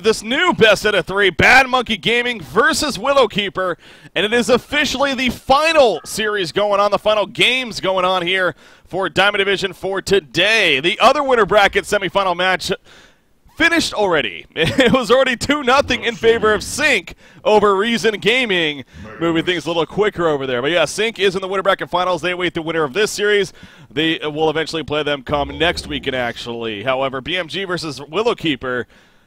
have this new best out of 3, Bad Monkey Gaming versus Willowkeeper, and it is officially the final series going on, the final games going on here for Diamond Division for today. The other winner bracket semifinal match finished already. It was already 2-0 in favor of Sync over Reason Gaming, moving things a little quicker over there. But yeah, Sync is in the winner bracket finals. They await the winner of this series. They will eventually play them come next weekend, actually. However, BMG versus Willowkeeper,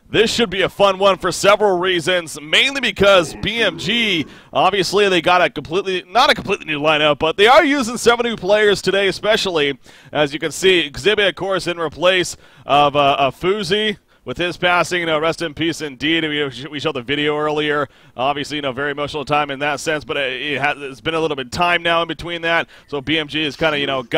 this should be a fun one for several reasons, mainly because BMG, obviously they got not a completely new lineup, but they are using 7 new players today, especially, as you can see, Exhibit, of course, in replace of Fuzi. With his passing, rest in peace indeed. We showed the video earlier. Obviously, very emotional time in that sense, but it's been a little bit of time now in between that. So BMG has kind of,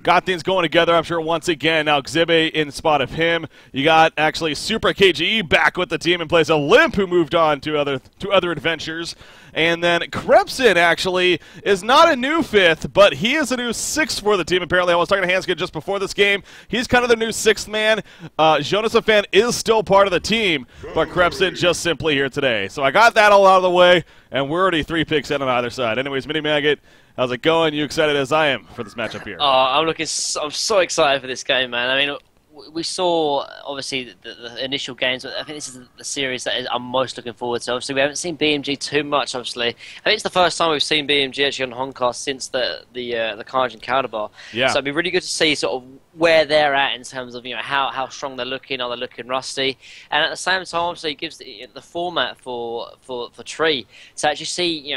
got things going together, I'm sure, once again. Now, Xibbe in spot of him. You got, actually, Super KGE back with the team in place of Limp, who moved on to other adventures. And then Krepson, actually, is not a new 5th, but he is a new 6th for the team, apparently. I was talking to Hanska just before this game. He's kind of the new 6th man. Jonas Fan is still part of the team, but Krepson just simply here today. So I got that all out of the way, and we're already 3 picks in on either side. Anyways, Mini Maggot, how's it going? You excited as I am for this matchup here? I'm so excited for this game, man. I mean, we saw, obviously, the initial games. I think this is the series that I'm most looking forward to. Obviously, we haven't seen BMG too much, obviously. I think it's the first time we've seen BMG actually on Honcast since the Carnage and Counterbar. Yeah. So it'd be really good to see sort of where they're at in terms of, how strong they're looking. Are they looking rusty? And at the same time, obviously, it gives the format for Tree to actually see,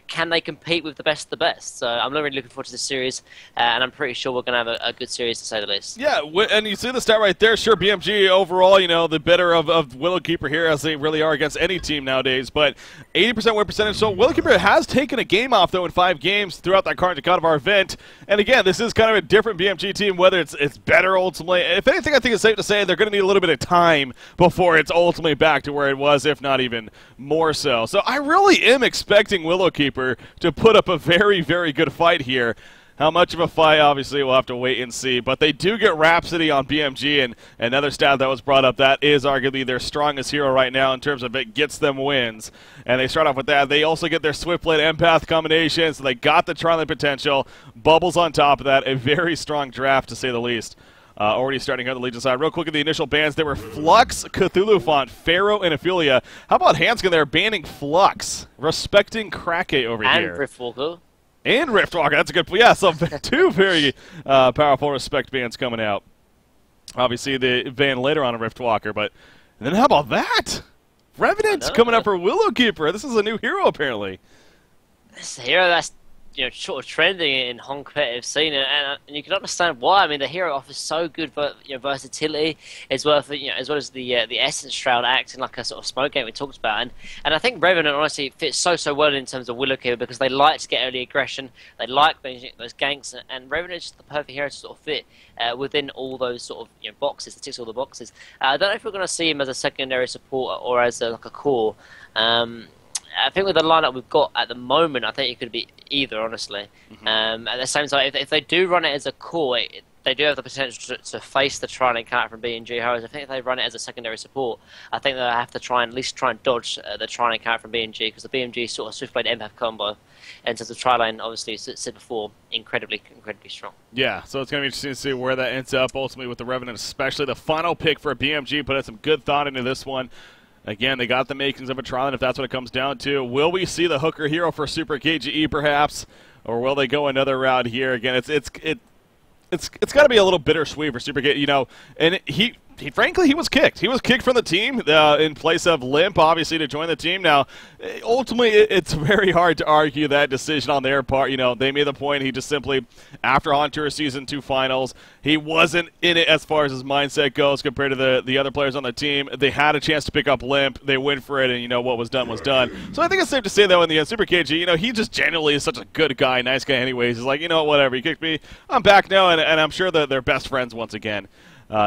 can they compete with the best of the best? So I'm really looking forward to this series, and I'm pretty sure we're going to have a good series, to say the least. Yeah, and you see the stat right there. Sure, BMG overall, the better of Willowkeeper here, as they really are against any team nowadays. But 80% win percentage. So Willowkeeper has taken a game off, though, in 5 games throughout that Carnage and Counterbar event. And again, this is kind of a different BMG team, whether it's better ultimately. If anything, I think it's safe to say they're going to need a little bit of time before it's ultimately back to where it was, if not even more so. So I really am expecting Willowkeeper to put up a very, very good fight here. How much of a fight, obviously, we'll have to wait and see. But they do get Rhapsody on BMG, and another stat that was brought up, that is arguably their strongest hero right now in terms of it gets them wins. And they start off with that. They also get their Swiftblade Empath combination, so they got the Trialing potential. Bubbles on top of that. A very strong draft, to say the least. Already starting on the Legion side. Real quick at the initial bans, there were Flux, Cthulhu Font, Pharaoh, and Ophelia. How about Hanskin there banning Flux? Respecting Krake over here. And Riftwalker. And Riftwalker, that's a good point. Yeah, so 2 very powerful respect bans coming out. Obviously, the ban later on a Riftwalker, but and then how about that? Revenant's coming up for Willowkeeper. This is a new hero, apparently. This is a hero that's sort of trending in Hong competitive scene, and you can understand why. I mean, the hero offers so good versatility, as well as the Essence Shroud acting like a sort of smoke game we talked about, and I think Revenant honestly fits so well in terms of Willowkeeper, because they like to get early aggression, they like those ganks, and Revenant is just the perfect hero to sort of fit within all those sort of boxes. It ticks all the boxes. I don't know if we're going to see him as a secondary support or as like a core. I think with the lineup we've got at the moment, I think it could be either, honestly. Mm-hmm. At the same time, if they do run it as a core, they do have the potential to face the Trialing character from BMG. However, I think if they run it as a secondary support, I think they'll have to at least try and dodge the Trialing character from BMG, because the BMG sort of Swiftblade Empath combo, in terms of Trialing, obviously, as I said before, incredibly strong. Yeah, so it's going to be interesting to see where that ends up, ultimately, with the Revenant, especially the final pick for BMG. Put some good thought into this one. Again, they got the makings of a Trialing, if that's what it comes down to. Will we see the hooker hero for Super KGE, perhaps? Or will they go another route here? Again, it's got to be a little bittersweet for Super KGE, and frankly, he was kicked. He was kicked from the team in place of Limp, obviously, to join the team. Now, ultimately, it's very hard to argue that decision on their part. They made the point he just simply, after Hunter Season 2 finals, he wasn't in it as far as his mindset goes compared to the other players on the team. They had a chance to pick up Limp. They went for it, and, what was done was done. So I think it's safe to say, though, in the end, Super KG, he just genuinely is such a good guy, nice guy anyways. He's like, whatever, he kicked me. I'm back now, and I'm sure that they're best friends once again.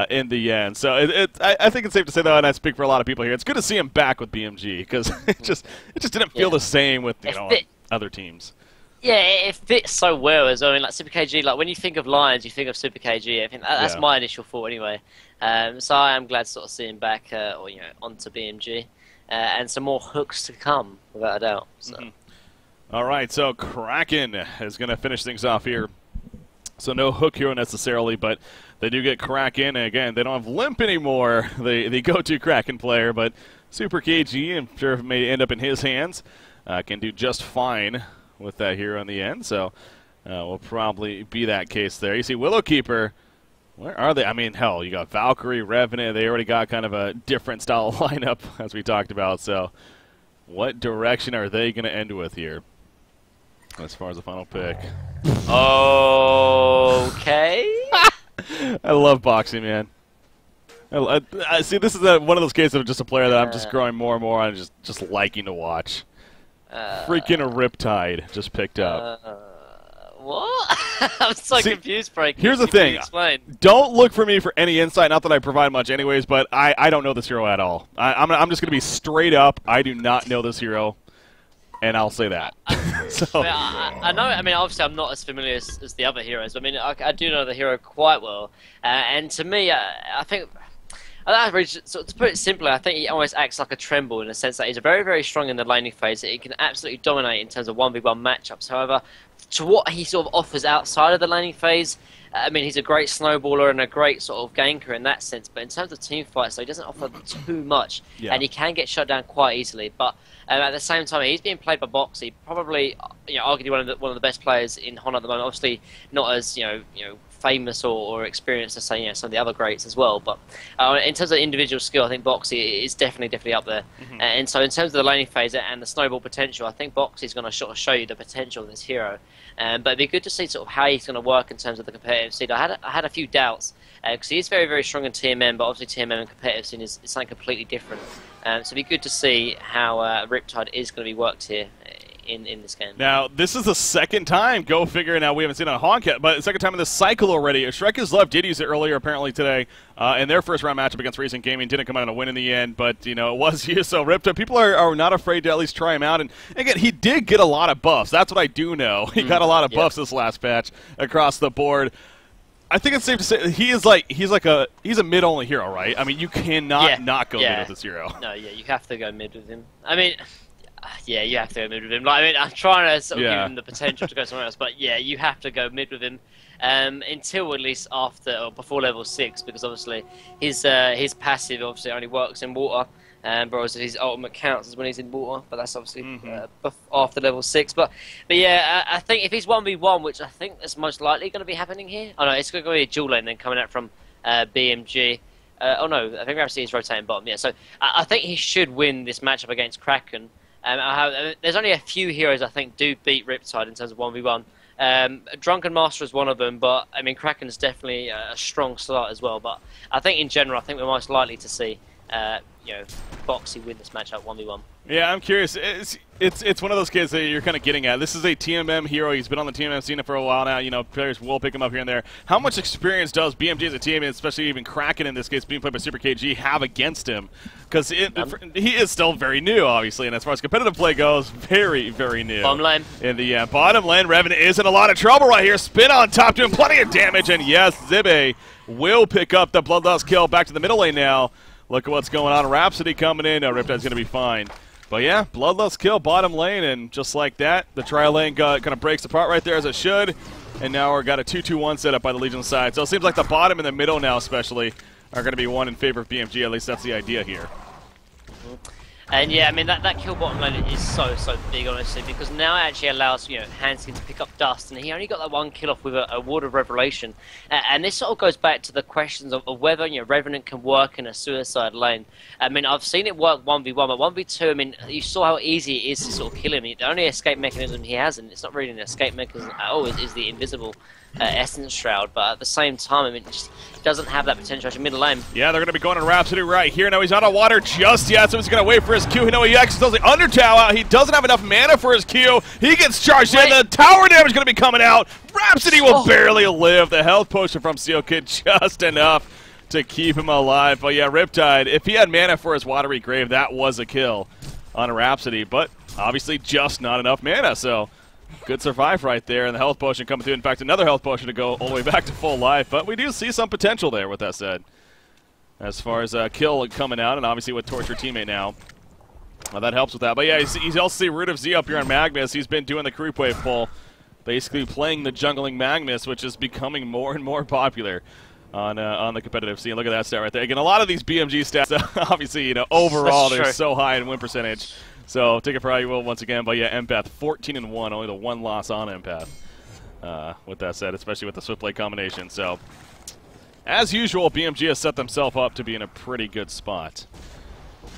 In the end. So I think it's safe to say, though, and I speak for a lot of people here, it's good to see him back with BMG, because it just didn't feel the same with other teams. Yeah, it fits so well as well. I mean, like Super KG, like when you think of Lions, you think of Super KG. I think that's my initial thought anyway. So I am glad to sort of see him back, or onto BMG, and some more hooks to come, without a doubt. So. All right, so Kraken is going to finish things off here. So no hook hero necessarily, but they do get Kraken. And again, they don't have Limp anymore, the go-to Kraken player, but Super KG, I'm sure it may end up in his hands, can do just fine with that hero in the end. So will probably be that case there. You see Willowkeeper, where are they? I mean, hell, you got Valkyrie, Revenant. They already got kind of a different style lineup, as we talked about. So what direction are they going to end with here as far as the final pick? Okay. I love boxing, man. I see. This is one of those cases of just a player that I'm just growing more and more on, just liking to watch. Freaking a Riptide just picked up. What? I'm so confused, Frank. Here's the thing. Don't look for me for any insight. Not that I provide much, anyways. But I don't know this hero at all. I'm just gonna be straight up. I do not know this hero, and I'll say that. So. I know. I mean, obviously, I'm not as familiar as the other heroes. But I mean, I do know the hero quite well. And to me, I think. So to put it simply, I think he almost acts like a Tremble in the sense that he's very, very strong in the laning phase. He can absolutely dominate in terms of 1v1 matchups. However, to what he sort of offers outside of the laning phase, I mean, he's a great snowballer and a great sort of ganker in that sense. But in terms of team fights, so he doesn't offer too much, and he can get shut down quite easily. But at the same time, he's being played by Boxy, probably arguably one of the best players in Hon at the moment. Obviously, not as famous or experienced as say some of the other greats as well. But in terms of individual skill, I think Boxy is definitely up there. And so in terms of the laning phase and the snowball potential, I think Boxy is going to sort of show you the potential of this hero. But it'd be good to see sort of how he's going to work in terms of the competitive scene. I had a few doubts because he is very, very strong in TMM, but obviously TMM and competitive scene is something completely different. So it'd be good to see how Riptide is going to be worked here in this game. Now, this is the second time, go figure. Now, we haven't seen it on Honk yet, but the second time in this cycle already. Shrek is Love did use it earlier, apparently, today. In their first round matchup against Recent Gaming, didn't come out on a win in the end, but, it was used. So, Riptide, people are not afraid to at least try him out. And, again, he did get a lot of buffs. That's what I do know. He got a lot of buffs this last patch across the board. I think it's safe to say he's a mid-only hero, right? I mean, you cannot not go mid with this hero. No, you have to go mid with him. I mean, yeah, you have to go mid with him. Like, I mean, I'm trying to sort of give him the potential to go somewhere else, but yeah, you have to go mid with him until at least after or before level 6, because obviously his passive obviously only works in water. Whereas his ultimate counts is when he's in water, but that's obviously after level 6. But yeah, I think if he's 1v1, which I think is most likely going to be happening here. Oh no, it's going to be a dual lane then coming out from BMG. Oh no, I think Ramsey is rotating bottom. Yeah, so I think he should win this matchup against Kraken. There's only a few heroes I think do beat Riptide in terms of 1v1. Drunken Master is one of them, but I mean Kraken's definitely a strong start as well. But I think in general, I think we're most likely to see Boxy win this matchup 1v1. Yeah, I'm curious. It's one of those cases that you're kind of getting at. This is a TMM hero. He's been on the TMM scene for a while now. Players will pick him up here and there. How much experience does BMG as a team, and especially even Kraken in this case, being played by Super KG, have against him? Because he is still very new, obviously, and as far as competitive play goes, very, very new. Bottom lane. In the bottom lane, Revenant is in a lot of trouble right here. Spin on top, doing plenty of damage, and yes, Zibe will pick up the Bloodlust kill. Back to the middle lane now. Look at what's going on. Rhapsody coming in. Riptide's going to be fine. But yeah, Bloodlust kill, bottom lane, and just like that, the tri-lane kind of breaks apart right there as it should. And now we've got a 2-2-1 set up by the Legion side. So it seems like the bottom and the middle now especially are going to be one in favor of BMG. At least that's the idea here. And yeah, I mean that kill bottom lane is so big, honestly, because now it actually allows Hanskin to pick up dust, and he only got that one kill off with a Ward of Revelation. And this sort of goes back to the questions of whether Revenant can work in a suicide lane. I mean, I've seen it work 1v1, but 1v2, I mean, you saw how easy it is to sort of kill him. The only escape mechanism he has, and it's not really an escape mechanism at all, is the invisible Essence Shroud, but at the same time, I mean, it just doesn't have that potential in middle lane. Yeah, they're going to be going to Rhapsody right here. Now he's not on water just yet, so he's going to wait for his Q. He actually does the Undertow out. He doesn't have enough mana for his Q. He gets charged in. The tower damage is going to be coming out. Rhapsody will barely live. The health potion from Seal Kid just enough to keep him alive. But yeah, Riptide, if he had mana for his Watery Grave, that was a kill on a Rhapsody, but obviously just not enough mana, so Good survive right there, and the health potion coming through. In fact, another health potion to go all the way back to full life. But we do see some potential there, with that said. As far as kill coming out, and obviously with Torture teammate now. Well, that helps with that. But yeah, you also see Root of Z up here on Magnus. He's been doing the creep wave pull, basically playing the jungling Magnus, which is becoming more and more popular on the competitive scene. Look at that stat right there. Again, a lot of these BMG stats, obviously, overall they're so high in win percentage. So take it for how you will once again. But yeah, Empath 14-1, only the one loss on Empath. With that said, especially with the Swift Play combination. So as usual, BMG has set themselves up to be in a pretty good spot.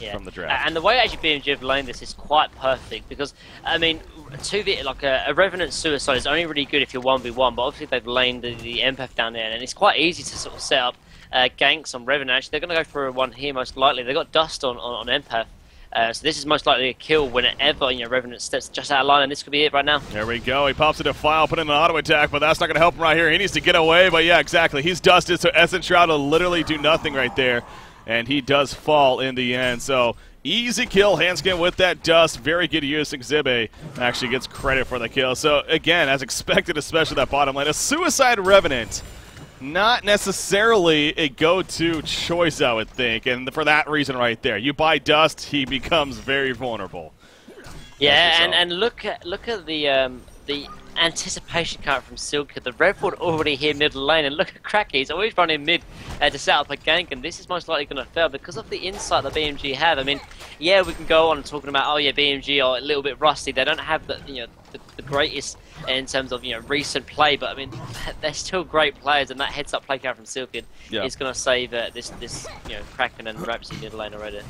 Yeah. From the draft. And the way actually BMG have laid this is quite perfect because, I mean, a Revenant Suicide is only really good if you're 1v1, but obviously they've laid the Empath down there, and it's quite easy to sort of set up ganks on Revenant. Actually, they're going to go for one here most likely. They've got Dust on Empath, so this is most likely a kill whenever Revenant steps just out of line, and this could be it right now. There we go. He pops a Defile, put in an auto attack, but that's not going to help him right here. He needs to get away, but yeah, exactly. He's dusted, so Essence Shroud will literally do nothing right there. And he does fall in the end. So easy kill, Handskin with that dust. Very good use. Exhibe actually gets credit for the kill. So again, as expected, especially that bottom lane, a Suicide Revenant, not necessarily a go-to choice, I would think. And for that reason right there, you buy dust, he becomes very vulnerable. Yeah, and look at the anticipation coming from Silka. The Ro4 already here middle lane, and look at Cracky. He's always running mid to set up a gank, and this is most likely going to fail because of the insight that BMG have. I mean, yeah, we can go on and talking about, oh yeah, BMG are a little bit rusty. They don't have the greatest in terms of recent play, but I mean, they're still great players, and that heads-up play count from Silken is going to save this Kraken and Rhapsody middle lane already.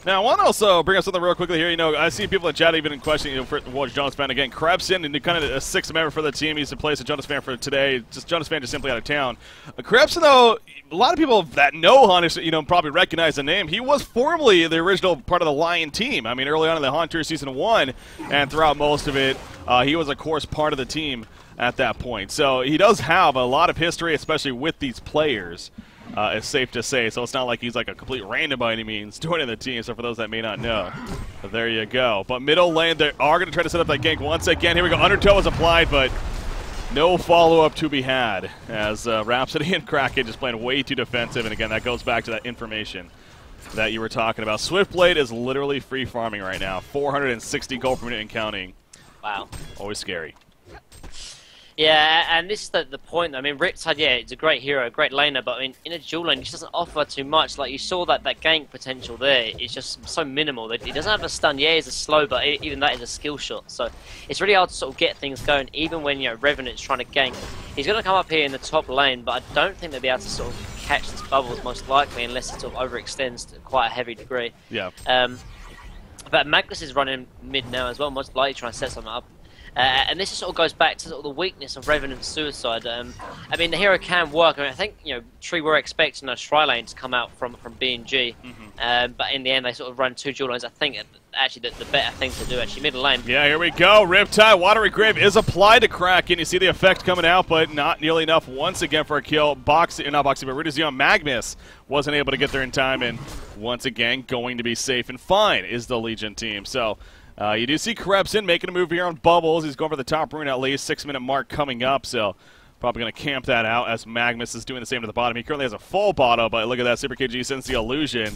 Now, I want to also bring up something real quickly here. I see people in chat even in questioning, for Jonas Fan again. Krebson, and kind of a sixth member for the team. He's replaced Jonas Fan for today. Jonas Fan just simply out of town. Krebson, though, a lot of people that know Hunters, probably recognize the name. He was formerly the original part of the Lion team. I mean, early on in the Hunter Season 1, and throughout most of it, he was, of course, part of the team at that point. So he does have a lot of history, especially with these players. It's safe to say, so it's not like he's like a complete random by any means joining the team, so for those that may not know. But there you go. But middle lane, they are going to try to set up that gank once again. Here we go. Undertow is applied, but no follow-up to be had as Rhapsody and Kraken just playing way too defensive, and again, that goes back to that information that you were talking about. Swiftblade is literally free farming right now. 460 gold per minute and counting. Wow. Always scary. Yeah, and this is the point. I mean, Riptide, yeah, it's a great hero, a great laner, but I mean, in a dual lane, he just doesn't offer too much. Like, you saw that gank potential there is just so minimal. He doesn't have a stun. Yeah, he's a slow, but even that is a skill shot. So it's really hard to sort of get things going, even when Revenant's trying to gank. He's going to come up here in the top lane, but I don't think they'll be able to sort of catch this bubbles, most likely, unless it sort of overextends to quite a heavy degree. Yeah. But Magnus is running mid now as well, most likely trying to set something up. And this sort of goes back to sort of the weakness of Revenant Suicide. I mean, the hero can work. I mean, I think Tree were expecting a Tri lane to come out from BMG, but in the end they sort of run two dual lanes. I think actually the better thing to do actually middle lane. Yeah, here we go. Riptide, Watery Grave is applied to Kraken. You see the effect coming out, but not nearly enough once again for a kill. Not Boxy, but Riddizion Magnus wasn't able to get there in time, and once again going to be safe and fine is the Legion team. So. You do see Krebson making a move here on Bubbles. He's going for the top rune at least. 6-minute mark coming up, so probably going to camp that out as Magnus is doing the same to the bottom. He currently has a full bottle, but look at that. Super KG sends the illusion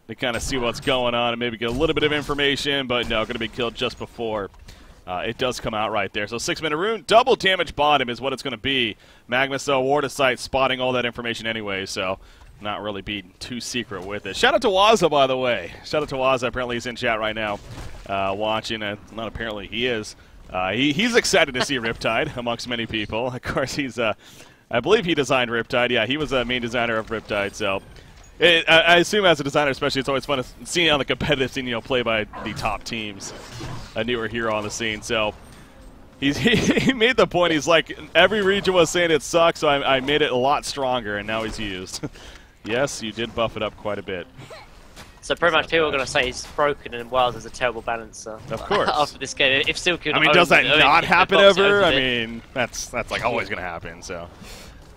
to kind of see what's going on and maybe get a little bit of information, but no, going to be killed just before it does come out right there. So 6-minute rune, double damage bottom is what it's going to be. Magnus, though, Ward of Sight, spotting all that information anyway, so not really being too secret with it. Shout out to Waza, by the way. Shout out to Waza. Apparently he's in chat right now watching. Not apparently, he is. He's excited to see Riptide amongst many people. Of course, he's I believe he designed Riptide. Yeah, he was the main designer of Riptide. So I assume as a designer especially, it's always fun to see on the competitive scene, play by the top teams. A newer hero on the scene. So he made the point. He's like, every region was saying it sucks, so I made it a lot stronger, and now he's used. Yes, you did buff it up quite a bit. So pretty much people are going to say he's broken and Wild is a terrible balancer. Of course. After this game, if still could. I mean, does that not happen ever? I mean, that's like always going to happen. So,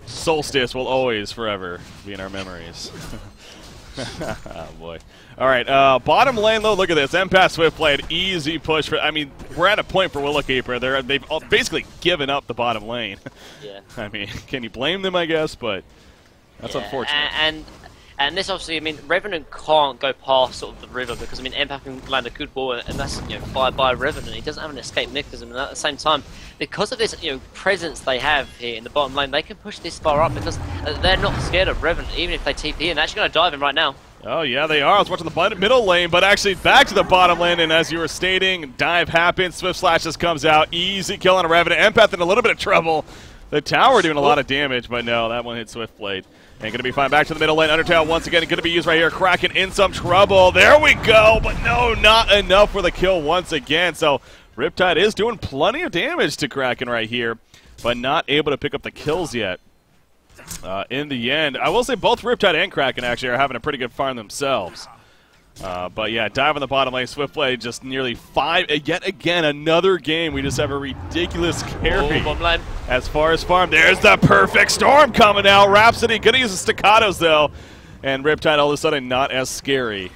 Solstice will always, forever be in our memories. Oh, boy. All right, bottom lane, though, look at this. Empath Swiftblade, easy push. I mean, we're at a point for Willowkeeper. They've basically given up the bottom lane. Yeah. I mean, can you blame them, I guess? But that's unfortunate. And this obviously, I mean, Revenant can't go past sort of the river because, I mean, Empath can land a good ball, and that's, you know, by Revenant. He doesn't have an escape mechanism, and at the same time, because of this, you know, presence they have here in the bottom lane, they can push this far up because they're not scared of Revenant, even if they TP in. They're actually going to dive him right now. Oh, yeah, they are. I was watching the middle lane, but actually back to the bottom lane, and as you were stating, dive happens, Swift Slash just comes out, easy kill on a Revenant. Empath in a little bit of trouble. The tower doing a lot of damage, but no, that one hit Swiftblade. And going to be fine back to the middle lane. Undertale once again going to be used right here. Kraken in some trouble. There we go, but no, not enough for the kill once again. So Riptide is doing plenty of damage to Kraken right here, but not able to pick up the kills yet. In the end, I will say both Riptide and Kraken actually are having a pretty good farm themselves. But yeah, dive on the bottom lane. Swiftblade just nearly 5. Yet again, another game. We just have a ridiculous carry. As far as farm, there's the perfect storm coming out. Rhapsody going to use the staccatos though. And Riptide all of a sudden not as scary.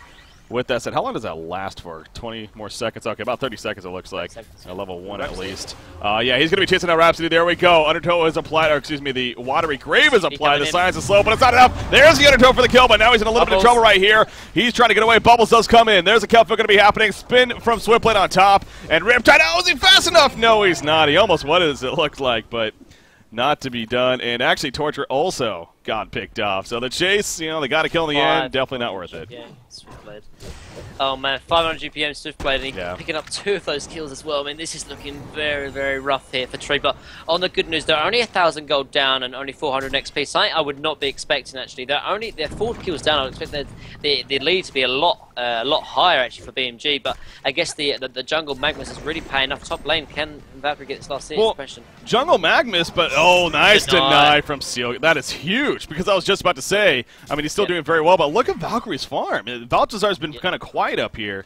With that said, how long does that last for? 20 more seconds? Okay, about 30 seconds it looks like. Level 1 at least. Yeah, he's going to be chasing out Rhapsody. There we go. Undertow is applied, or excuse me, the Watery Grave is applied. The science is slow, but it's not enough. There's the Undertow for the kill, but now he's in a little bit of trouble right here. He's trying to get away. Bubbles does come in. There's a kill going to be happening. Spin from Swiftblade on top. And Riptide, oh, is he fast enough? No, he's not. He almost what does it look like, but not to be done. And actually, Torture also got picked off. So the chase, you know, they got a kill in the end. Definitely not worth it. Oh man, 500 GPM Swiftblade, and he's picking up 2 of those kills as well. I mean, this is looking very, very rough here for Tree. But on the good news, they're only 1,000 gold down and only 400 XP. Something I would not be expecting actually. They're 4 kills down. I would expect the lead to be a lot higher actually for BMG. But I guess the Jungle Magnus is really paying off. Top lane, can Valkyrie get this last question? Jungle Magnus, but oh, nice deny from Seal. That is huge because I was just about to say. I mean, he's still doing very well, but look at Valkyrie's farm. Baltazar's been kind of quiet up here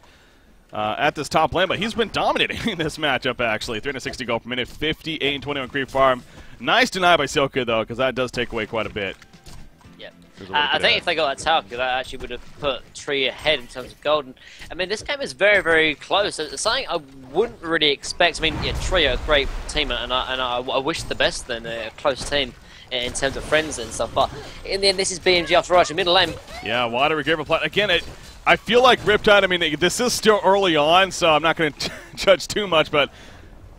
at this top lane, but he's been dominating in this matchup actually. 360 gold per minute, 58 and 21 creep farm. Nice deny by Silka though, because that does take away quite a bit. Yeah, I think if they got that tower, that actually would have put Tree ahead in terms of gold. And, I mean, this game is very, very close. It's something I wouldn't really expect. I mean, yeah, Tree are a great team, and I wish the best for them. They're a close team in terms of friends and stuff. But in the end, this is BMG after all. Middle lane. Yeah, Water Grave Plat. Again, I feel like Riptide, I mean, this is still early on, so I'm not going to judge too much, but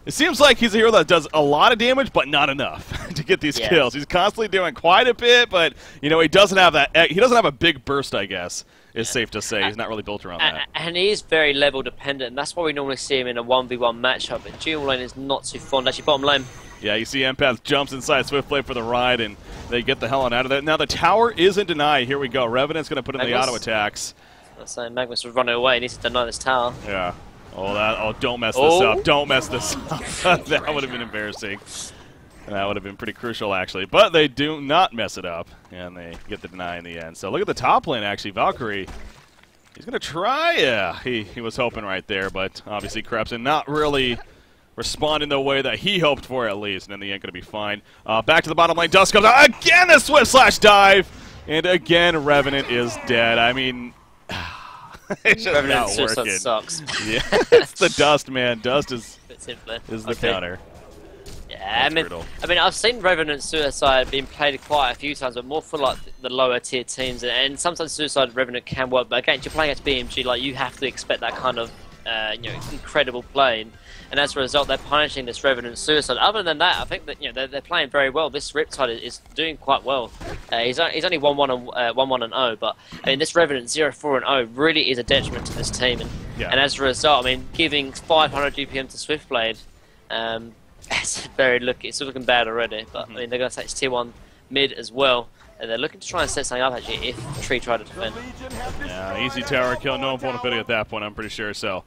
it seems like he's a hero that does a lot of damage, but not enough to get these kills. He's constantly doing quite a bit, but, you know, he doesn't have that. He doesn't have a big burst, I guess, is safe to say. He's not really built around that. And he is very level dependent, and that's why we normally see him in a 1v1 matchup, but dual lane is not too fond. Actually, bottom lane. Yeah, you see Empath jumps inside Swiftblade for the ride, and they get the hell out of there. Now the tower is in deny. Here we go. Revenant's going to put in the auto attacks. That's saying Magnus was running away. He needs to deny this tower. Yeah. Oh, don't mess this up. Don't mess this up. That would have been embarrassing. And that would have been pretty crucial, actually. But they do not mess it up, and they get the deny in the end. So look at the top lane, actually. Valkyrie, he's going to try. Yeah, he was hoping right there, but obviously Krebson not really responding the way that he hoped for, at least. And in the end, going to be fine. Back to the bottom lane. Dust comes out. Again, the Swift Slash dive. And again, Revenant is dead. I mean, it's just not working. Sucks. Yeah, it's the Dust, man. Dust is the counter. Yeah, I mean, I've seen Revenant Suicide being played quite a few times, but more for like the lower tier teams, and sometimes Suicide Revenant can work. But again, you're playing against BMG, like you have to expect that kind of incredible playing. And as a result, they're punishing this Revenant Suicide. Other than that, I think that they're playing very well. This Riptide is doing quite well. He's only 1-1 and 0, but I mean this Revenant 0-4 and 0 really is a detriment to this team. And as a result, I mean giving 500 GPM to Swiftblade, it's looking bad already. But I mean they're going to take tier 1 mid as well. And they're looking to try and set something up actually if Tree try to defend. Yeah, easy tower kill, no vulnerability at that point. I'm pretty sure so.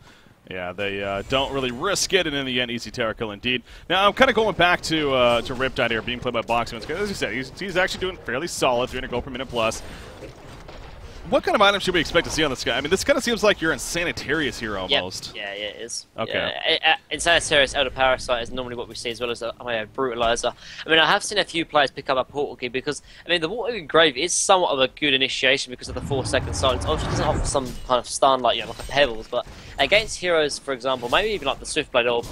Yeah, they don't really risk it, and in the end, easy tower kill indeed. Now, I'm kind of going back to Riptide here, being played by Boxman. As you said, he's actually doing fairly solid, 300 gold per minute plus. What kind of items should we expect to see on this guy? I mean, this kind of seems like you're in Sanitarius here almost. Yep. Yeah, it is. Okay. Yeah. In Sanitarius, Elder Parasite is normally what we see, as well as a Brutalizer. I mean, I have seen a few players pick up a Portal Key because, I mean, the Water Grave is somewhat of a good initiation because of the 4-second silence. Obviously, it doesn't offer some kind of stun like, like a Pebbles, but against heroes, for example, maybe even like the Swiftblade or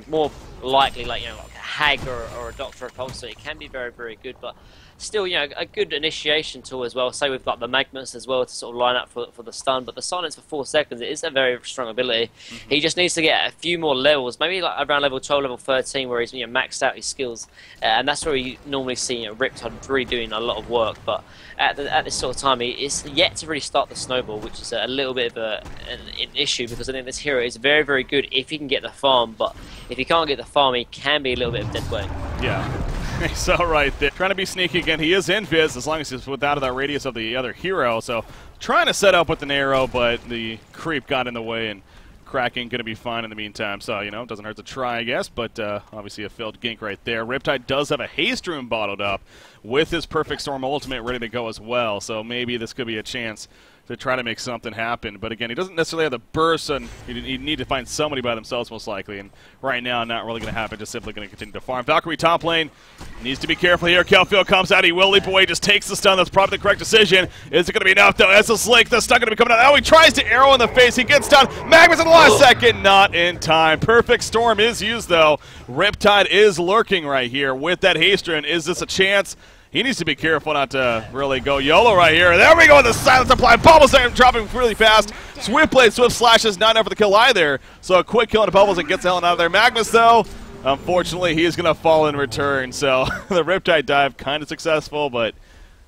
more likely like, like a Hag or a Doctor Repulsor, it can be very, very good, but still, a good initiation tool as well. Say we've got the Magnus as well to sort of line up for the stun, but the silence for 4 seconds, it is a very strong ability. He just needs to get a few more levels, maybe like around level 12, level 13, where he's maxed out his skills, and that's where you normally see Riptide really doing a lot of work. But at this sort of time, he is yet to really start the snowball, which is a little bit of an issue, because I think this hero is very, very good if he can get the farm, but if he can't get the farm, he can be a little bit of dead weight. Yeah. So right there, trying to be sneaky again. He is invis as long as he's without that radius of the other hero. So trying to set up with an arrow, but the creep got in the way, and Kraken going to be fine in the meantime. So, it doesn't hurt to try, I guess, but obviously a failed gank right there. Riptide does have a haste room bottled up with his Perfect Storm ultimate ready to go as well. So maybe this could be a chance to try to make something happen. But again, he doesn't necessarily have the burst, and you need to find somebody by themselves most likely. And right now, not really going to happen. Just simply going to continue to farm. Valkyrie top lane needs to be careful here. Kelfield comes out. He will leap away. Just takes the stun. That's probably the correct decision. Is it going to be enough, though? As a Slake, the stun going to be coming out. Oh, he tries to arrow in the face. He gets down. Magnus in the last second. Not in time. Perfect Storm is used, though. Riptide is lurking right here with that haste rune. Is this a chance? He needs to be careful not to really go YOLO right here. There we go with the silence apply. Bubbles there, dropping really fast. Swift Blade, Swift Slashes, not enough for the kill either. So a quick kill into Bubbles and gets the hell out of there. Magnus, though, unfortunately, he is going to fall in return. So the Riptide dive kind of successful, but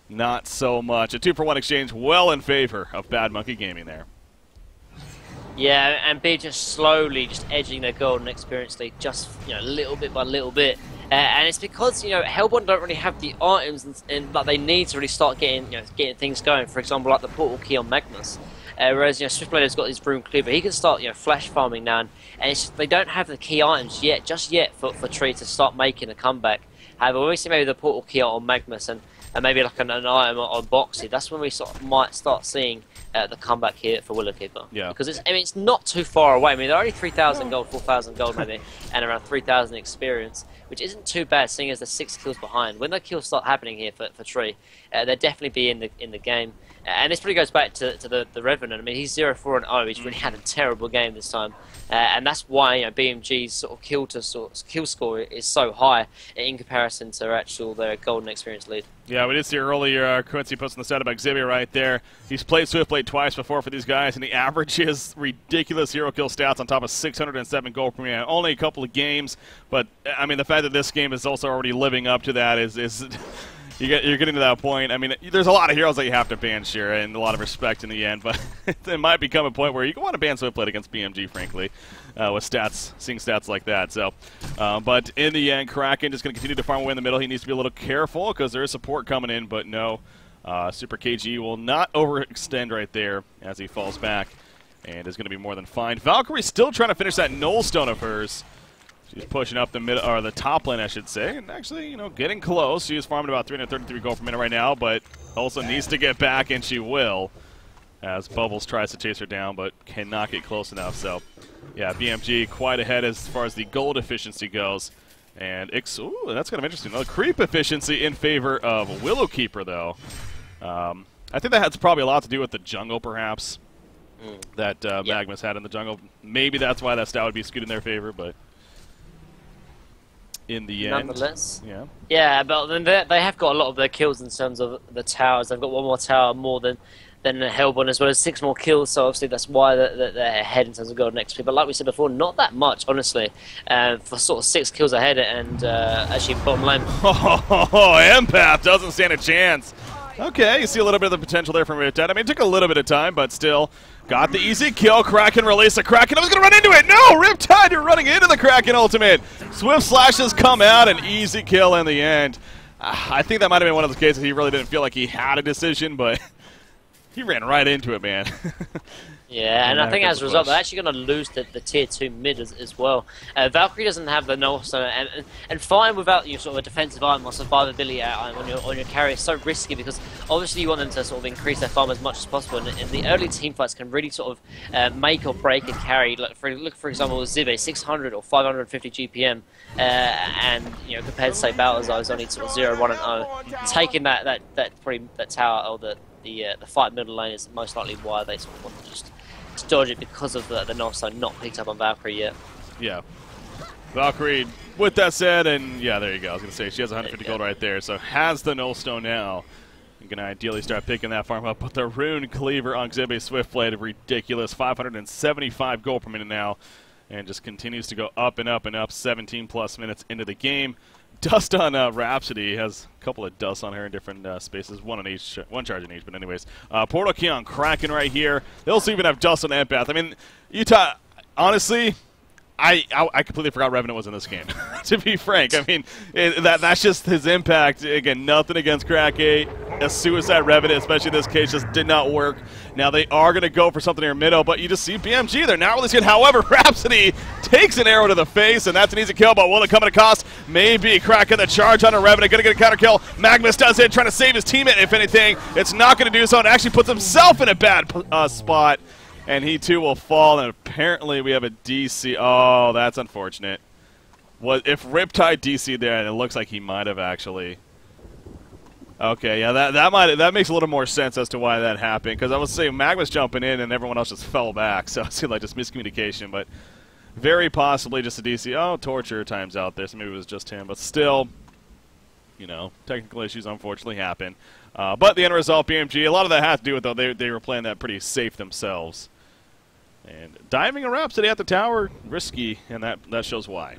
not so much. A 2-for-1 exchange well in favor of Bad Monkey Gaming there. Yeah, and B just slowly just edging their golden experience lead, just little bit by little bit. And it's because Hellborn don't really have the items and like they need to really start getting getting things going. For example, like the Portal Key on Magnus, whereas Swiftblade has got his Rune Cleaver, he can start flash farming now, and it's just, they don't have the key items just yet for Tree to start making a comeback. However, when we see maybe the Portal Key on Magnus and maybe like an item on Boxy, that's when we might start seeing the comeback here for Willowkeeper. Yeah. Because it's not too far away. I mean, they're only 3,000 gold, 4,000 gold maybe, and around 3,000 experience, which isn't too bad, seeing as they're 6 kills behind. When the kills start happening here for Tree, they'll definitely be in the game. And this really goes back to the Revenant. I mean, he's 0-4-0. He's really had a terrible game this time. And that's why BMG's sort of kill score is so high in comparison to their golden experience lead. Yeah, we did see earlier Quincy posting the stat about Xavier right there. He's played Swiftblade twice before for these guys, and the average is ridiculous hero kill stats on top of 607 gold per minute. Only a couple of games, but I mean the fact that this game is also already living up to that is you're getting to that point. I mean, there's a lot of heroes that you have to ban, sure, and a lot of respect in the end, but it might become a point where you want to ban Swiftblade against BMG, frankly, with seeing stats like that. So, but in the end, Kraken just going to continue to farm away in the middle. He needs to be a little careful because there is support coming in, but no, Super KG will not overextend right there as he falls back and is going to be more than fine. Valkyrie's still trying to finish that Null Stone of hers. She's pushing up the top lane, I should say, and actually, getting close. She is farming about 333 gold per minute right now, but also needs to get back, and she will, as Bubbles tries to chase her down, but cannot get close enough. So, yeah, BMG quite ahead as far as the gold efficiency goes, and ooh, that's kind of interesting. The creep efficiency in favor of Willowkeeper, though. I think that has probably a lot to do with the jungle, perhaps, that Magnus had in the jungle. Maybe that's why that stat would be skewed in their favor, but in the end. Nonetheless. Yeah, but then they have got a lot of their kills in terms of the towers. They've got one more tower more than Hellborn, as well as 6 more kills, so obviously that's why they're ahead in terms of golden XP. But like we said before, not that much, honestly, for sort of 6 kills ahead, and actually bottom lane. Empath doesn't stand a chance. Okay, you see a little bit of the potential there from Riptide. I mean, it took a little bit of time, but still got the easy kill. Kraken release the Kraken. I was going to run into it. No, Riptide, you're running into the Kraken ultimate. Swift Slashes come out, an easy kill in the end. I think that might have been one of those cases he really didn't feel like he had a decision, but he ran right into it, man. Yeah, and I think as a result, they're actually going to lose the tier 2 mid as well. Valkyrie doesn't have the null, so and fine without sort of a defensive item or survivability item on your carry is so risky, because obviously you want them to sort of increase their farm as much as possible, and the early team fights can really sort of make or break a carry. Like look for example, Zibe 600 or 550 GPM, and compared to say Balthazar is only sort of 0, 1, and 0. Taking that tower or the fight middle lane is most likely why they sort of want to just dodge it, because of the nullstone not picked up on Valkyrie yet. Yeah. Valkyrie, with that said, and yeah, there you go. I was going to say, she has 150 gold right there, so has the nullstone now. You can ideally start picking that farm up, but the Rune Cleaver on Xibe Swiftblade, ridiculous. 575 gold per minute now, and just continues to go up and up and up, 17+ minutes into the game. Dust on Rhapsody, has a couple of dusts on her in different spaces, one charge in each, but anyways. Portal Key on Kraken right here. They also even have dust on Empath. I mean, Utah, honestly, I completely forgot Revenant was in this game, to be frank. I mean, that's just his impact. Again, nothing against Crack 8. A Suicide Revenant, especially in this case, just did not work. Now they are going to go for something in middle, but you just see BMG. They're not really good. However, Rhapsody takes an arrow to the face, and that's an easy kill, but will it come at a cost? Maybe. Kraken the charge on a Revenant. Going to get a counter kill. Magnus does it, trying to save his teammate, if anything. It's not going to do so, and actually puts himself in a bad spot. And he too will fall, and apparently we have a DC. Oh, that's unfortunate. If Riptide DC there, and it looks like he might have actually. Okay, yeah, that makes a little more sense as to why that happened, because I was saying Mag was jumping in and everyone else just fell back, so it seemed like just miscommunication, but very possibly just a DC. Oh, Torture times out there, so maybe it was just him, but still, technical issues unfortunately happen. But the end result, BMG, a lot of that has to do with, though, they were playing that pretty safe themselves. And diving a Rhapsody at the tower, risky, and that shows why.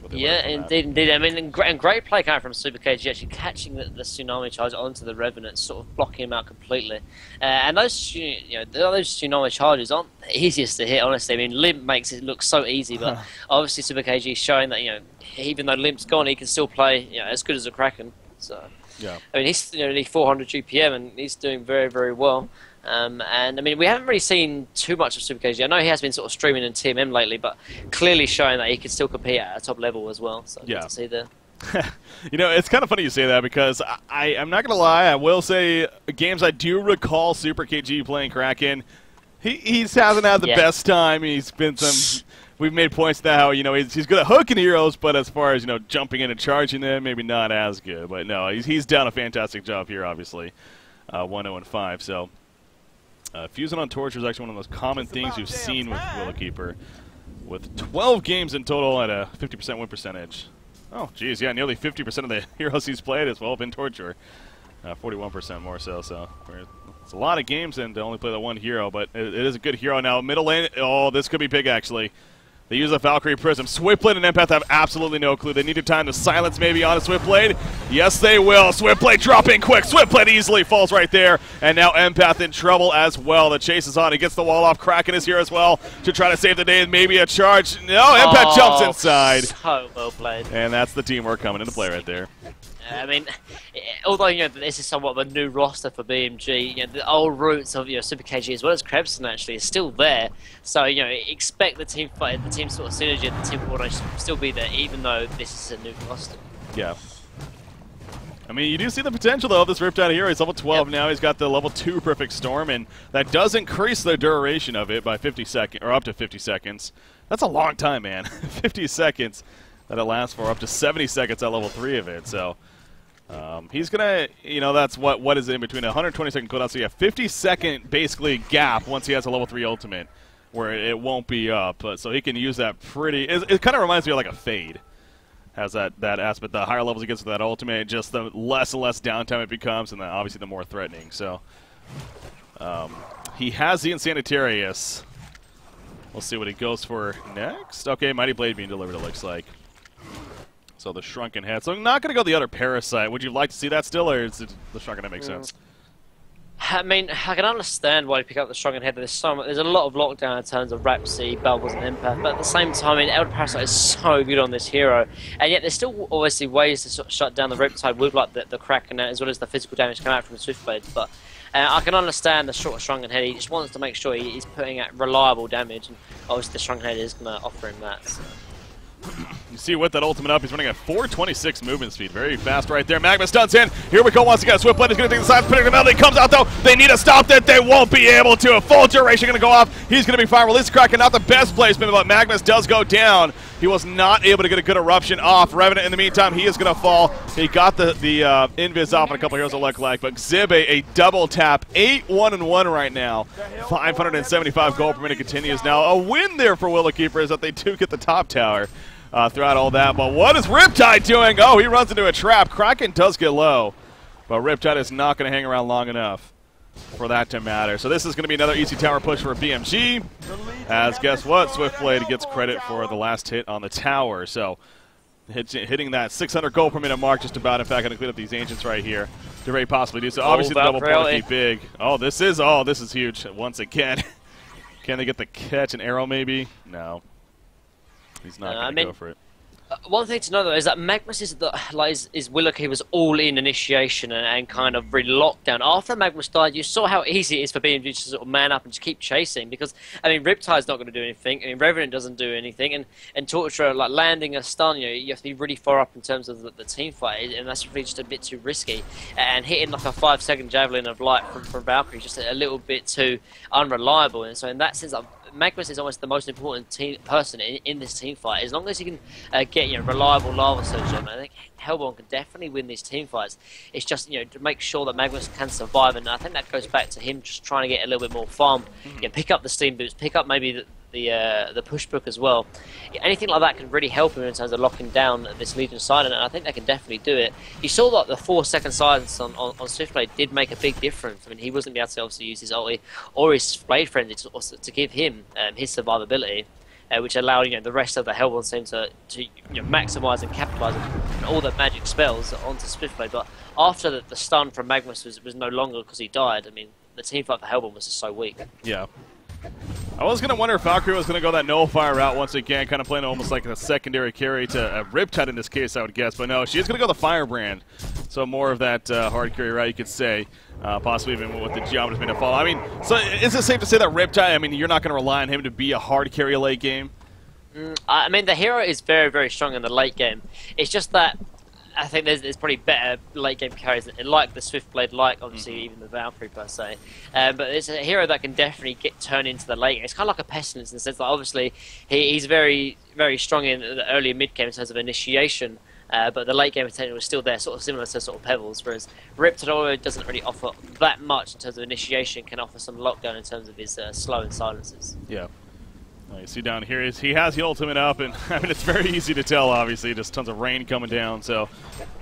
Yeah, indeed. I mean, and great play coming from Super KG, actually catching the Tsunami charge onto the Revenant, sort of blocking him out completely. And those Tsunami charges aren't the easiest to hit, honestly. I mean, Limp makes it look so easy, but obviously Super KG is showing that even though Limp's gone, he can still play as good as a Kraken. So yeah, I mean, he's nearly 400 GPM, and he's doing very, very well. And I mean, we haven't really seen too much of Super KG. I know he has been sort of streaming in TMM lately, but clearly showing that he can still compete at a top level as well. So good to see there. It's kind of funny you say that, because I'm not going to lie. I will say games I do recall Super KG playing Kraken, he hasn't had the best time. He's been some. We've made points to how he's good at hooking heroes, but as far as jumping in and charging them, maybe not as good. But no, he's done a fantastic job here. Obviously, 1-0-5. So. Fusing on Torture is actually one of the most common things we've seen with Willowkeeper, with 12 games in total at a 50% win percentage. Oh, geez, yeah, nearly 50% of the heroes he's played as well have been Torture. 41% more so. So it's a lot of games and to only play the one hero, but it is a good hero. Now, middle lane, oh, this could be big, actually. They use a Valkyrie Prism. Swiftblade and Empath have absolutely no clue. They needed time to silence maybe on a Swiftblade. Yes, they will. Swiftblade dropping quick. Swiftblade easily falls right there. And now Empath in trouble as well. The chase is on. He gets the wall off. Kraken is here as well to try to save the day and maybe a charge. No, Empath jumps inside. So well played. And that's the teamwork coming into play right there. I mean, although this is somewhat of a new roster for BMG, the old roots of Super KG as well as Krebston actually is still there. So expect the team fight, the team sort of synergy, the team coordination still be there, even though this is a new roster. Yeah. I mean, you do see the potential though of this Riptide hero. He's level 12 now. He's got the level 2 Perfect Storm, and that does increase the duration of it by 50 seconds, or up to 50 seconds. That's a long time, man. 50 seconds that it lasts for, up to 70 seconds at level 3 of it. So. He's gonna, that's what is in between a 120-second cooldown. So you have 50-second basically gap once he has a level 3 ultimate, where it won't be up. So he can use that pretty. It kind of reminds me of like a Fade. Has that aspect. The higher levels he gets with that ultimate, just the less and less downtime it becomes, and then obviously the more threatening. So he has the Insanitarius. We'll see what he goes for next. Okay, Mighty Blade being delivered. It looks like. So the Shrunken Head. So I'm not going to go the other Parasite. Would you like to see that still, or is the Shrunken Head make sense? I mean, I can understand why you pick up the Shrunken Head. There's a lot of lockdown in terms of Rhapsody, Belvos, and Empath. But at the same time, Elder Parasite is so good on this hero, and yet there's still obviously ways to sort of shut down the Riptide with like the Kraken as well as the physical damage coming out from the Swiftblade. But I can understand the short Shrunken Head. He just wants to make sure he's putting out reliable damage, and obviously the Shrunken Head is going to offer him that. So. You see with that ultimate up, he's running at 426 movement speed. Very fast right there. Magma stuns in. Here we go once again. Swiftblade is going to take the side, putting him out. He comes out though. They need to stop that. They won't be able to. A full duration going to go off. He's going to be fine. Release Kraken, not the best placement, but Magnus does go down. He was not able to get a good eruption off. Revenant in the meantime, he is going to fall. He got the invis off on a couple heroes it looked like, but Zib a double tap. 8-1-1 right now. 575 gold per minute continues now. A win there for Willowkeeper is that they do get the top tower. Throughout all that, but what is Riptide doing? Oh, he runs into a trap. Kraken does get low, but Riptide is not going to hang around long enough for that to matter. So this is going to be another easy tower push for BMG, as guess what? Swiftblade gets credit for the last hit on the tower. So hitting that 600 gold per minute mark just about. In fact, I'm going to clean up these ancients right here to very possibly do so. Obviously, the double point big. Oh, this is huge once again. Can they get the catch and arrow maybe? No. He's not going to go for it. One thing to know though is that Magnus is Willowkeeper's all-in initiation and kind of really lockdown. After Magnus died, you saw how easy it is for BMG to sort of man up and just keep chasing, because I mean Riptide's not going to do anything. I mean Revenant doesn't do anything, and Torturer like landing a stun. You have to be really far up in terms of the team fight, and that's really just a bit too risky. And hitting like a 5-second javelin of light from Valkyrie is just a little bit too unreliable. And so in that sense, Magnus is almost the most important person in this team fight. As long as he can get reliable lava surge, I think Hellborn can definitely win these team fights. It's just to make sure that Magnus can survive, and I think that goes back to him just trying to get a little bit more farm. Pick up the steam boots, pick up maybe the push book as well. Anything like that can really help him in terms of locking down this Legion silent, and I think they can definitely do it. You saw that the 4-second silence on Swiftblade did make a big difference. I mean, he wasn't able to obviously use his ulti or his Blade Frenzy to give him his survivability, which allowed the rest of the Hellborn team to maximise and capitalise on all the magic spells onto Swiftblade. But after the stun from Magnus was no longer because he died, I mean, the team fight for Hellborn was just so weak. Yeah. I was going to wonder if Valkyrie was going to go that nullify route once again, kind of playing almost like a secondary carry to Riptide in this case, I would guess. But no, she is going to go the Firebrand. So more of that hard carry route, you could say. Possibly even with the Geometer's made to fall. I mean, so is it safe to say that Riptide, I mean, you're not going to rely on him to be a hard carry late game? I mean, the hero is very, very strong in the late game. It's just that I think there's probably better late game carries, like the Swiftblade, like obviously even the Valkyrie per se. But it's a hero that can definitely turn into the late game. It's kind of like a Pestilence in the sense that obviously he's very, very strong in the early and mid game in terms of initiation. But the late game potential is still there, sort of similar to sort of Pebbles, whereas Riptide doesn't really offer that much in terms of initiation, can offer some lockdown in terms of his slow and silences. Yeah. You see down here, he has the ultimate up, and I mean, it's very easy to tell, obviously, just tons of rain coming down, so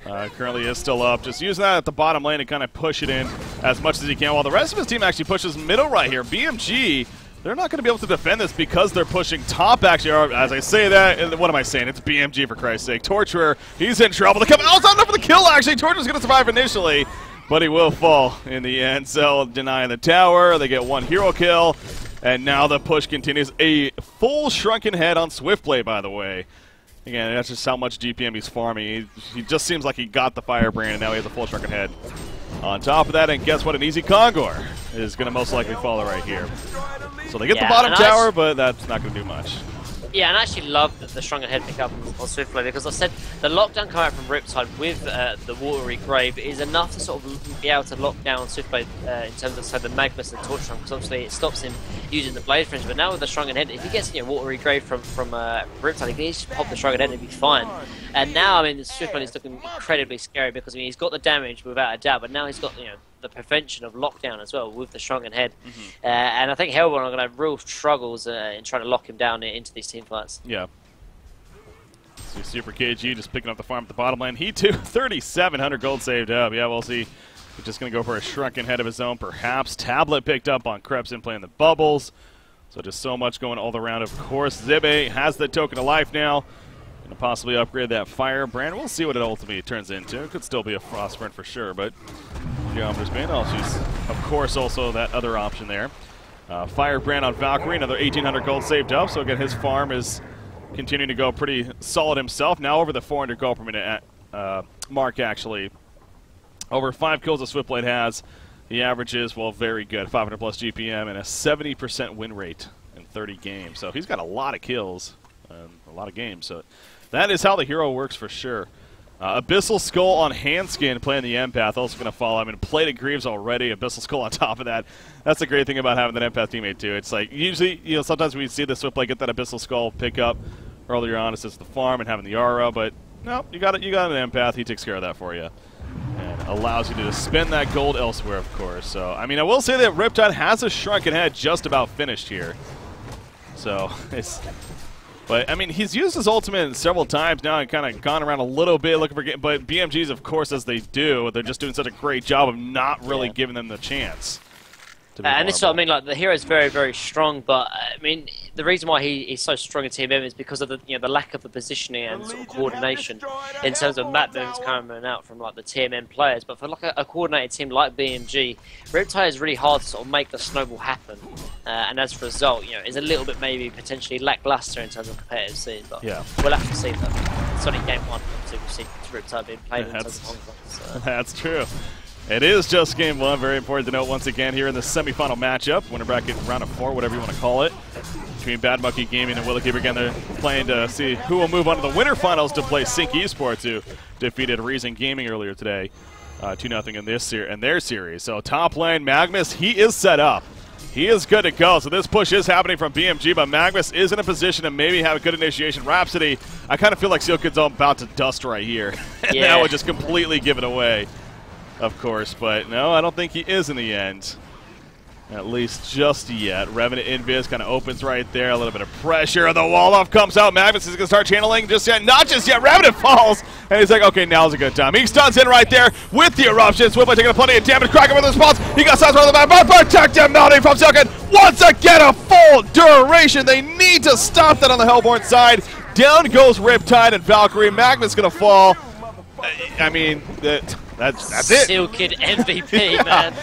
currently is still up. Just using that at the bottom lane to kind of push it in as much as he can, while the rest of his team actually pushes middle right here. BMG, they're not going to be able to defend this because they're pushing top, actually. Or, as I say that, what am I saying? It's BMG, for Christ's sake. Torturer, he's in trouble. Oh, it's not enough for the kill, actually. Torturer's going to survive initially, but he will fall in the end, so denying the tower. They get one hero kill. And now the push continues. A full Shrunken Head on Swiftblade, by the way. Again, that's just how much GPM he's farming. He just seems like he got the Firebrand, and now he has a full Shrunken Head. On top of that, and guess what? An easy Kongor is going to most likely follow right here. So they get the bottom tower, but that's not going to do much. Yeah, and I actually love the Shrunken Head pickup on Swiftblade, because I said the lockdown coming out from Riptide with the Watery Grave is enough to sort of be able to lock down Swiftblade in terms of the Magnus and Torch Trunk, because obviously it stops him using the Blade Fringe. But now with the Shrunken Head, if he gets Watery Grave from Riptide, he can just pop the Shrunken Head and be fine. And now, I mean, Swiftblade is looking incredibly scary, because I mean, he's got the damage without a doubt, but now he's got the prevention of lockdown as well with the Shrunken Head. And I think Hellborn are going to have real struggles in trying to lock him down into these team fights. Yeah. See Super KG just picking up the farm at the bottom lane. He too, 3,700 gold saved up. Yeah, we'll see. He's just going to go for a Shrunken Head of his own, perhaps. Tablet picked up on Krebs playing the bubbles. So just so much going all around. Of course, Zibe has the Token of Life now. Going to possibly upgrade that Firebrand. We'll see what it ultimately turns into. It could still be a Frost Sprint for sure, but Geometer's Bane. Oh, she's, of course, also that other option there. Firebrand on Valkyrie, another 1,800 gold saved up. So again, his farm is continuing to go pretty solid himself. Now over the 400 gold per minute mark, actually. Over 5 kills that Swiftblade has. He averages, well, very good, 500 plus GPM and a 70% win rate in 30 games. So he's got a lot of kills and a lot of games. So that is how the hero works for sure. Abyssal Skull on Handskin playing the Empath, also going to follow. I mean, Plated Greaves already, Abyssal Skull on top of that. That's the great thing about having that Empath teammate, too. It's like, usually, you know, sometimes we see the Swift play get that Abyssal Skull pick up earlier on. It's just the farm and having the aura, but no, you got an Empath. He takes care of that for you. And allows you to spend that gold elsewhere, of course. So, I mean, I will say that Riptide has a Shrunken Head just about finished here. So, it's... But, I mean, he's used his ultimate several times now and kind of gone around a little bit looking for... But BMGs, of course, as they do, they're just doing such a great job of not really giving them the chance. And this is what I mean, like, the hero's very, very strong, but, I mean, the reason why he's so strong in Team M is because of the, you know, the lack of the positioning and sort of coordination in terms of map moves coming out from, like, the Team M players. But for, like, a coordinated team like BMG, Riptide is really hard to sort of make the snowball happen. And as a result, you know, is a little bit maybe potentially lackluster in terms of competitive scene. But we'll have to see that. It's only game one, obviously we've seen Riptide being played in terms of Hong Kong. So. That's true. It is just game one. Very important to note once again here in the semifinal matchup, winner bracket round of 4, whatever you want to call it, between Bad Monkey Gaming and Willowkeeper. Again, they're playing to see who will move on to the winter finals to play Sync Esports, who defeated Reason Gaming earlier today, 2-0 in their series. So top lane, Magnus, he is set up. He is good to go. So this push is happening from BMG, but Magnus is in a position to maybe have a good initiation. Rhapsody, I kind of feel like Sealkid's about to dust right here. And that would just completely give it away. Of course, but no, I don't think he is in the end. At least just yet. Revenant Invis kind of opens right there. A little bit of pressure. The wall off comes out. Magnus is going to start channeling just yet. Not just yet. Revenant falls. And he's like, okay, now's a good time. He stuns in right there with the eruption. Swiftly taking plenty of damage. Kraken with the response. He got sides on the map. But protect him. Melody from Silken. Once again, a full duration. They need to stop that on the Hellborn side. Down goes Riptide and Valkyrie. Magnus going to fall. I mean, that's it. Sealkid MVP, man.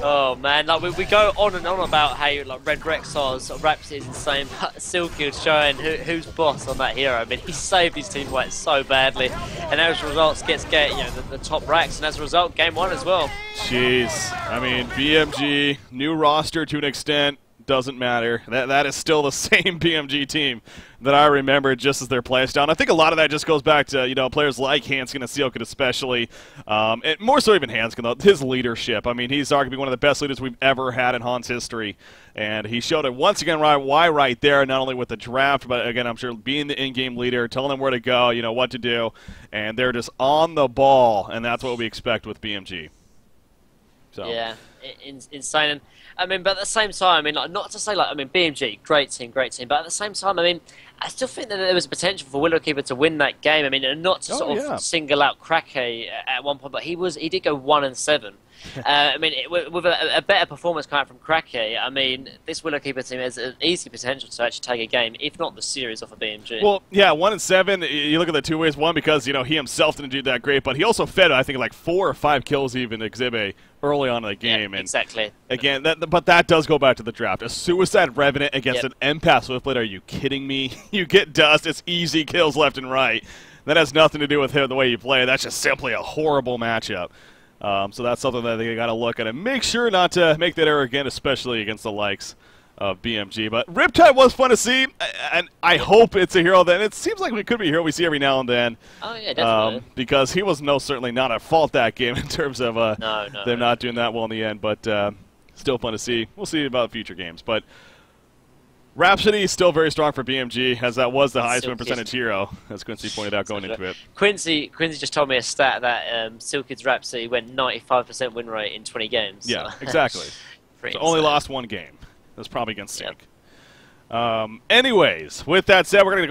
Oh man, like we go on and on about how like Red Rexar's Rhapsody is insane, but Sealkid showing who's boss on that hero. I mean, he saved his team fight so badly, and as a result, gets the top racks, and as a result, game one as well. Jeez, I mean, BMG new roster to an extent. Doesn't matter. That is still the same BMG team that I remember just as their playstyle. I think a lot of that just goes back to players like Hanskin and Sealkid especially, and more so even Hanskin though, his leadership. I mean, he's arguably one of the best leaders we've ever had in Han's history, and he showed it once again why right there. Not only with the draft, but again, I'm sure being the in-game leader, telling them where to go, what to do, and they're just on the ball, and that's what we expect with BMG. So. Yeah, insane. And I mean, but at the same time, I mean, like, not to say like, I mean, BMG, great team, but at the same time, I mean, I still think that there was a potential for Willowkeeper to win that game. I mean, and not to sort of single out Krake at one point, but he did go 1-7. I mean, with a better performance coming out from Krake, I mean, this Willowkeeper team has an easy potential to actually take a game, if not the series, off of BMG. Well, yeah, 1-7. You look at the two ways. One, because he himself didn't do that great, but he also fed, I think, like 4 or 5 kills even Exhibit early on in the game. Yeah, and exactly. Again, but that does go back to the draft. A Suicide Revenant against an Empath Swiftblade. Are you kidding me? You get dust. It's easy kills left and right. That has nothing to do with him, the way you play. That's just simply a horrible matchup. So that's something that they got to look at and make sure not to make that error again, especially against the likes of BMG. But Riptide was fun to see, and I hope it's a hero that it seems like it could be a hero we see every now and then. Oh yeah, definitely. Because he was certainly not at fault that game in terms of them not doing that well in the end. But still fun to see. We'll see about future games. But Rhapsody is still very strong for BMG, as that was the highest win percentage hero, as Quincy pointed out going into it. Quincy just told me a stat that Sealkid's Rhapsody went 95% win rate in 20 games. Yeah, so. Exactly. So only lost 1 game. That's probably against Sync. Anyways, with that said, we're going to